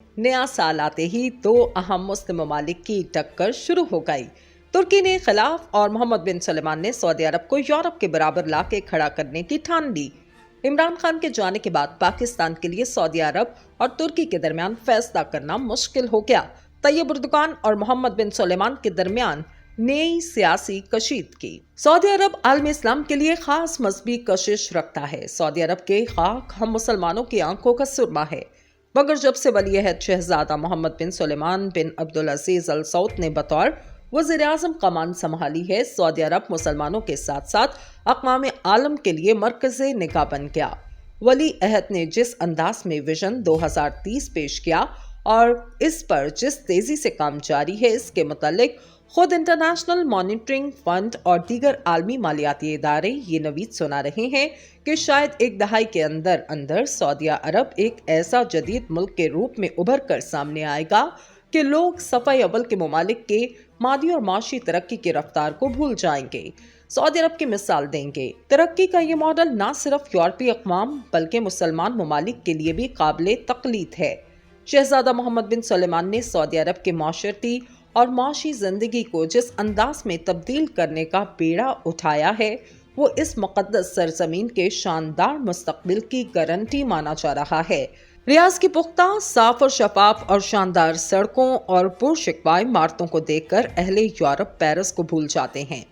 नया साल आते ही दो अहम मुस्लिम ममालिक की टक्कर शुरू हो गई। तुर्की ने खिलाफ और मोहम्मद बिन सलमान ने सऊदी अरब को यूरोप के बराबर लाके खड़ा करने की ठान ली। इमरान खान के जाने के बाद पाकिस्तान के लिए सऊदी अरब और तुर्की के दरमियान फैसला करना मुश्किल हो गया। तैयब उर्दुगान और मोहम्मद बिन सलमान के दरमियान नई सियासी कशीदगी। सऊदी अरब आलम इस्लाम के लिए खास मजहबी कशिश रखता है। सऊदी अरब के खाक हम मुसलमानों की आंखों का सुरमा है, मगर जब से वली-ए-अहद शहजादा मोहम्मद बिन सलमान बिन अब्दुल अजीज अल सऊद ने बतौर वज़ीर आज़म कमान संभाली है, सऊदी अरब मुसलमानों के साथ साथ अक़वाम आलम के लिए मरकज़े निगाह बन गया। वली-ए-अहद ने जिस अंदाज में विजन 2030 पेश किया और इस पर जिस तेजी से काम जारी है, इसके मुतालिक खुद इंटरनेशनल मॉनिटरिंग फंड और दीगर आलमी मालियाती इदारे ये नवीद सुना रहे हैं कि शायद एक दहाई के अंदर अंदर सऊदी अरब एक ऐसा जदीद मुल्क के रूप में उभर कर सामने आएगा कि लोग सफ़े अव्वल के ममालिक के मादी और माशी तरक्की की रफ्तार को भूल जाएंगे, सऊदी अरब की मिसाल देंगे। तरक्की का ये मॉडल न सिर्फ यूरोपीय अक़वाम बल्कि मुसलमान ममालिक के लिए भी काबिल तक़लीद है। शहजादा मोहम्मद बिन सलमान ने सऊदी अरब के माशरती और माशी जिंदगी को जिस अंदाज में तब्दील करने का बेड़ा उठाया है, वो इस मुक़द्दस सरजमीन के शानदार मुस्तक़बिल की गारंटी माना जा रहा है। रियाज की पुख्ता, साफ और शफाफ और शानदार सड़कों और पुरशिकवा इमारतों को देखकर अहले यूरोप पेरिस को भूल जाते हैं।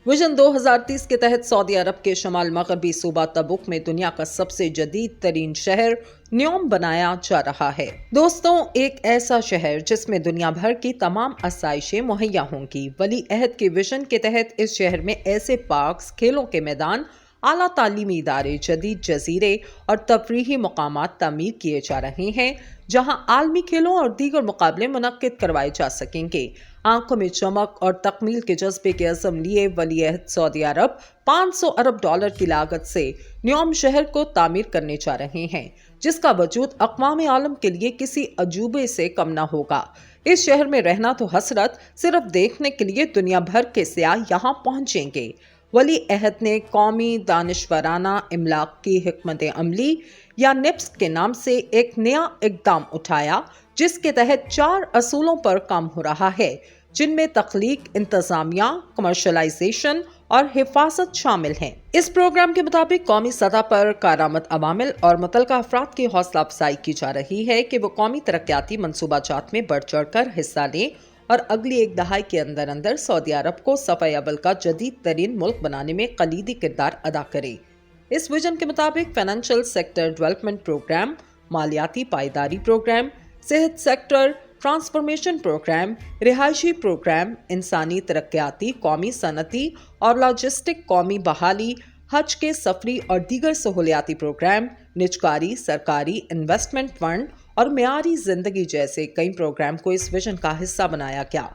विजन 2030 के तहत सऊदी अरब के शमाल मगरबी सूबा तबुक में दुनिया का सबसे जदीद तरीन शहर न्योम बनाया जा रहा है। दोस्तों, एक ऐसा शहर जिसमें दुनिया भर की तमाम आसाइशें मुहैया होंगी। वली-ए-अहद के विजन के तहत इस शहर में ऐसे पार्क्स, खेलों के मैदान, आला तालीमी इदारे, जदीद जजीरे और तफरीही मकामात तामीर किए जा रहे हैं, जहां आलमी खेलों और दीगर मुकाबले मुनक्किद करवाए जा सकेंगे। आंखों में चमक और तकमील के जज्बे के अज़म लिए वली-ए-अहद सऊदी अरब 500 अरब डॉलर की लागत से न्योम शहर को तामीर करने जा रहे हैं, जिसका वजूद अक़वाम आलम के लिए किसी अजूबे से कम न होगा। इस शहर में रहना तो हसरत, सिर्फ देखने के लिए दुनिया भर के सियाह यहाँ पहुँचेंगे। वली-ए-अहद ने कौमी दानिशवराना इमलाक की हिकमत अमली या निप्स के नाम से एक नया इक़दाम उठाया, जिसके तहत 4 असूलों पर काम हो रहा है, जिनमें तख्लीक, इंतजामिया, कमर्शलाइजेशन और हिफाजत शामिल हैं। इस प्रोग्राम के मुताबिक कौमी सतह पर कारामद अवामिल और मुतलका अफराद की हौसला अफजाई की जा रही है कि वो कौमी तरक्याती मंसूबाजात में बढ़ चढ़ कर हिस्सा लें और अगली एक दहाई के अंदर अंदर सऊदी अरब को सफ़े अव्वल का जदीद तरीन मुल्क बनाने में कलीदी किरदार अदा करे। इस विजन के मुताबिक फाइनेंशियल सेक्टर डेवलपमेंट प्रोग्राम, मालियाती पायदारी प्रोग्राम, सेहत सेक्टर ट्रांसफॉर्मेशन प्रोग्राम, रिहायशी प्रोग्राम, इंसानी तरक्याती, कौमी सनती और लॉजिस्टिक कौमी बहाली, हज के सफरी और दीगर सहूलियाती प्रोग्राम, निजकारी, सरकारी इन्वेस्टमेंट फंड और मियारी जिंदगी जैसे कई प्रोग्राम को इस विजन का हिस्सा बनाया गया।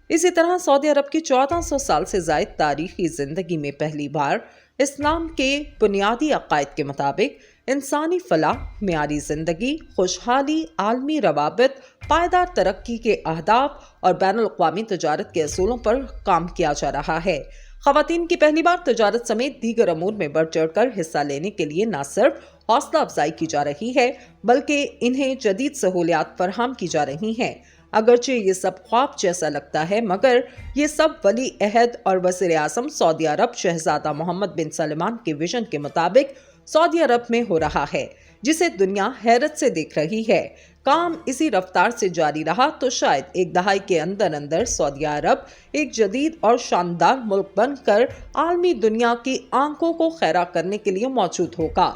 इसी तरह सऊदी अरब की 1400 साल से ज़ायद तारीखी जिंदगी में पहली बार इस्लाम के बुनियादी अकायद के मुताबिक इंसानी फलाह, मियारी जिंदगी, खुशहाली, आलमी रवाबित, पायदार तरक्की के अहदाफ और बैनुल-अक़वामी तजारत के असूलों पर काम किया जा रहा है। ख़वातीन की पहली बार तजारत समेत दीगर अमूर में बढ़ चढ़ कर हिस्सा लेने के लिए न सिर्फ हौसला अफजाई की जा रही है, बल्कि इन्हें जदीद सहूलियात फराहम की जा रही हैं। अगरचे ये सब ख्वाब जैसा लगता है, मगर ये सब वली-ए-अहद और वज़ीर आज़म सऊदी अरब शहजादा मोहम्मद बिन सलमान के विजन के मुताबिक सऊदी अरब में हो रहा है, जिसे दुनिया हैरत से देख रही है। काम इसी रफ्तार से जारी रहा तो शायद एक दहाई के अंदर अंदर सऊदी अरब एक जदीद और शानदार मुल्क बनकर आलमी दुनिया की आंखों को खैरा करने के लिए मौजूद होगा।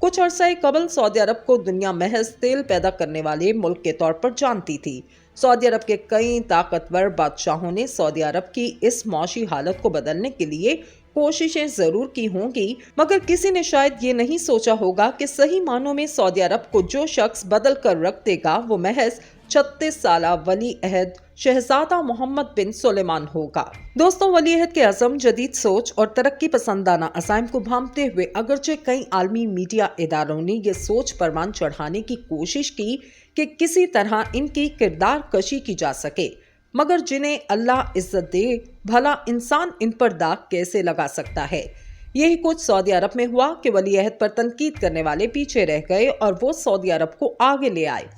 कुछ अरसे कबल सऊदी अरब को दुनिया महज तेल पैदा करने वाले मुल्क के तौर पर जानती थी। सऊदी अरब के कई ताकतवर बादशाहों ने सऊदी अरब की इस मौशी हालत को बदलने के लिए कोशिशें जरूर की होंगी, मगर किसी ने शायद ये नहीं सोचा होगा कि सही मानों में सऊदी अरब को जो शख्स बदल कर रख देगा वो महज 36 साला वली-ए-अहद शहजादा मोहम्मद बिन सलमान होगा। दोस्तों, वली-ए-अहद के अज़म, जदीद सोच और तरक्की पसंदाना अज़ाइम को भांपते हुए अगरचे कई आलमी मीडिया इदारों ने ये सोच परवान चढ़ाने की कोशिश की कि किसी तरह इनकी किरदार कशी की जा सके, मगर जिन्हें अल्लाह इज्जत दे, भला इंसान इन पर दाग कैसे लगा सकता है। यही कुछ सऊदी अरब में हुआ कि वली-ए-अहद पर तनकीद करने वाले पीछे रह गए और वो सऊदी अरब को आगे ले आए।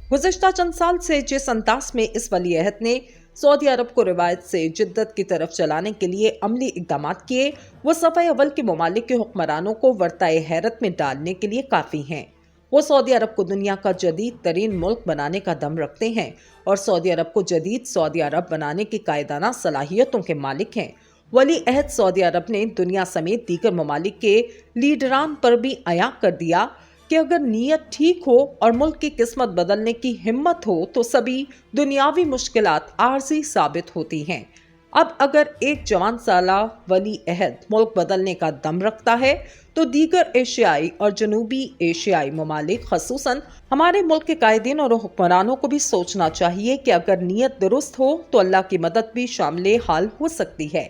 गुज़िश्ता चंद साल से जिस अंदाज में इस वली अहद ने सऊदी अरब को रिवायत से जिद्दत की तरफ चलाने के लिए अमली इक़दाम किए, वो सफ़े अव्वल के ममालिक के हुक्मरानों को वर्ताए हैरत में डालने के लिए काफ़ी हैं। वो सऊदी अरब को दुनिया का जदीद तरीन मुल्क बनाने का दम रखते हैं और सऊदी अरब को जदीद सऊदी अरब बनाने की कायदाना सलाहियतों के मालिक हैं। वली अहद सऊदी अरब ने दुनिया समेत दीगर ममालिक के लीडरान पर भी अया कर दिया कि अगर नीयत ठीक हो और मुल्क की किस्मत बदलने की हिम्मत हो तो सभी दुनियावी मुश्किलात आर्जी साबित होती हैं। अब अगर एक जवान साला वली अहद मुल्क बदलने का दम रखता है तो दीगर एशियाई और जनूबी एशियाई ममालिक खसूसन हमारे मुल्क के कायदीन और हुक्मरानों को भी सोचना चाहिए कि अगर नीयत दुरुस्त हो तो अल्लाह की मदद भी शामिल हाल हो सकती है।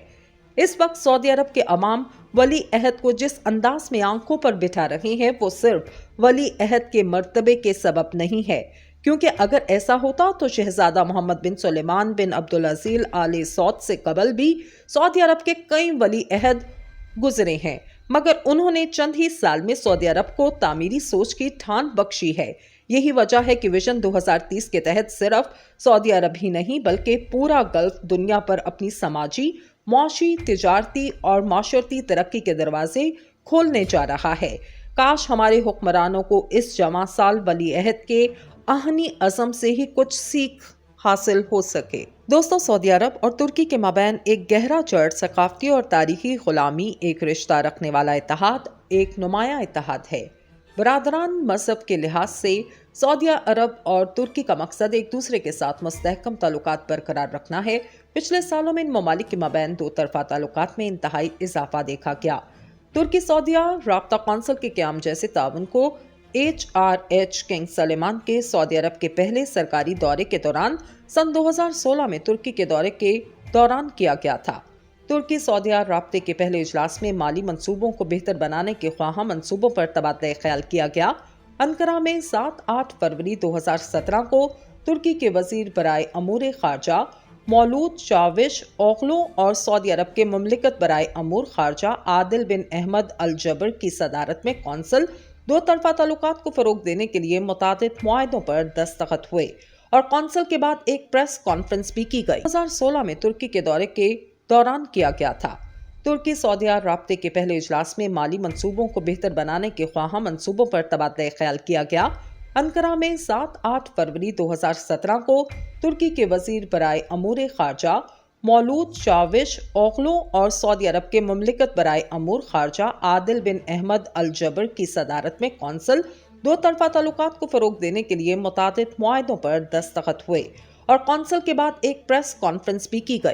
इस वक्त सऊदी अरब के अवाम वली अहद को जिस अंदाज में आंखों पर बिठा रहे हैं वो सिर्फ वली अहद के मर्तबे के सबब नहीं है, क्योंकि अगर ऐसा होता तो शहजादा मोहम्मद बिन सुलेमान बिन अब्दुल अजीज आले सौद से कबल भी सऊदी अरब के कई वली अहद गुजरे हैं, मगर उन्होंने चंद ही साल में सऊदी अरब को तामीरी सोच की ठान बख्शी है। यही वजह है कि विजन 2030 के तहत सिर्फ सऊदी अरब ही नहीं बल्कि पूरा गल्फ दुनिया पर अपनी समाजी, मौशी, तिजारती और माशरती तरक्की के दरवाजे खोलने जा रहा है। काश हमारे हुक्मरानों को इस जवां साल वली अहद के आहनी अज़म से ही कुछ सीख हासिल हो सके। दोस्तों, सऊदी अरब और तुर्की के माबैन एक गहरा जड़ सकाफती और तारीखी गुलामी एक रिश्ता रखने वाला इत्तेहाद एक नुमाया इत्तेहाद है। बरादरान मजहब के लिहाज से सऊदी अरब और तुर्की का मकसद एक दूसरे के साथ मुस्तहकम ताल्लुकात बरकरार रखना है। पिछले सालों में इन ममालिक के माबैन दो तरफा ताल्लुकात में इंतहाई इजाफा देखा गया। तुर्की सऊदीया राब्ता कौंसिल के क़याम जैसे ताउन को HRH किंग सलेमान के सऊदी अरब के पहले सरकारी दौरे के दौरान सन 2016 में तुर्की के दौरे के दौरान किया गया था। तुर्की सऊदीया राब्ते के पहले इजलास में माली मंसूबों को बेहतर बनाने के ख्वाहा मंसूबों पर तबादला ख्याल किया गया। अंकारा में 7-8 फरवरी 2017 को तुर्की के वजीर बराए अमूर खारजा मौलूद चाविश ओगलो और सऊदी अरब के मुमलिकत बराए अमूर खारजा आदिल बिन अहमद अल जबर की सदारत में कौंसल दो तरफा ताल्लुकात को फरोग देने के लिए मुतादिद मुआहदों पर दस्तखत हुए और कौंसल के बाद एक प्रेस कॉन्फ्रेंस भी की गई। 2016 में तुर्की के दौरे के दौरान किया गया था। तुर्की सऊदीया राब्ते के पहले इजलास में माली मंसूबों को बेहतर बनाने के ख्वाहा मंसूबों पर तबादला ख्याल किया गया। अंकारा में 7-8 फरवरी 2017 को तुर्की के वजीर बराए अमूर खारजा मौलूद चाविश ओगलो और सऊदी अरब के मुमलिकत बराए अमूर खारजा आदिल बिन अहमद अल जबर की सदारत में कौंसल दो तरफा ताल्लुकात को फरोग देने के लिए मुतादिद मुआहदों पर दस्तखत हुए और कौंसल के बाद एक प्रेस कॉन्फ्रेंस भी की गई।